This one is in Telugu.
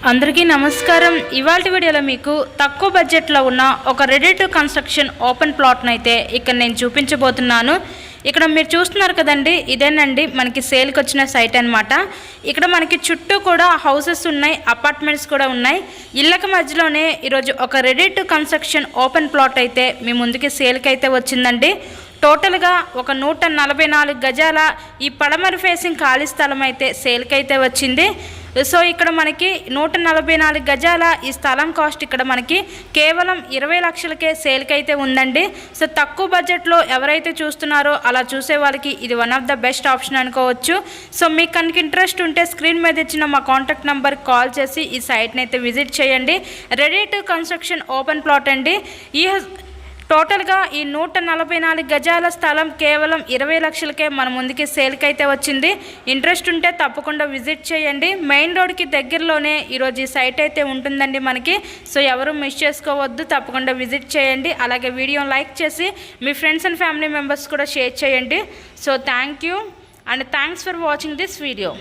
అందరికీ నమస్కారం. ఇవాల్టి వీడియోలో మీకు తక్కువ బడ్జెట్లో ఉన్న ఒక రెడీ టు కన్స్ట్రక్షన్ ఓపెన్ ప్లాట్ని అయితే ఇక్కడ నేను చూపించబోతున్నాను. ఇక్కడ మీరు చూస్తున్నారు కదండి, ఇదేనండి మనకి సేల్కి వచ్చిన సైట్ అనమాట. ఇక్కడ మనకి చుట్టూ కూడా హౌసెస్ ఉన్నాయి, అపార్ట్మెంట్స్ కూడా ఉన్నాయి. ఇళ్ళకి మధ్యలోనే ఈరోజు ఒక ready to construction open plot అయితే మీ ముందుకి సేల్కి అయితే వచ్చిందండి. టోటల్గా ఒక 144 గజాల ఈ పడమర ఫేసింగ్ ఖాళీ స్థలం అయితే సేల్కి అయితే వచ్చింది. సో ఇక్కడ మనకి 144 గజాల ఈ స్థలం కాస్ట్ ఇక్కడ మనకి కేవలం 20 లక్షలకే సేల్కి అయితే ఉందండి. సో తక్కువ బడ్జెట్లో ఎవరైతే చూస్తున్నారో అలా చూసే వాళ్ళకి ఇది one of the best option అనుకోవచ్చు. సో మీకు కనుక ఇంట్రెస్ట్ ఉంటే స్క్రీన్ మీద ఇచ్చిన మా కాంటాక్ట్ నెంబర్ కాల్ చేసి ఈ సైట్ని అయితే విజిట్ చేయండి. Ready to construction open plot అండి. ఈ టోటల్గా ఈ 144 గజాల స్థలం కేవలం 20 లక్షలకే మన ముందుకి సేల్కి అయితే వచ్చింది. ఇంట్రెస్ట్ ఉంటే తప్పకుండా విజిట్ చేయండి. మెయిన్ రోడ్కి దగ్గరలోనే ఈరోజు ఈ సైట్ అయితే ఉంటుందండి మనకి. సో ఎవరు మిస్ చేసుకోవద్దు, తప్పకుండా విజిట్ చేయండి. అలాగే వీడియోని లైక్ చేసి మీ ఫ్రెండ్స్ అండ్ ఫ్యామిలీ మెంబర్స్ కూడా షేర్ చేయండి. So thank you and thanks for watching this video.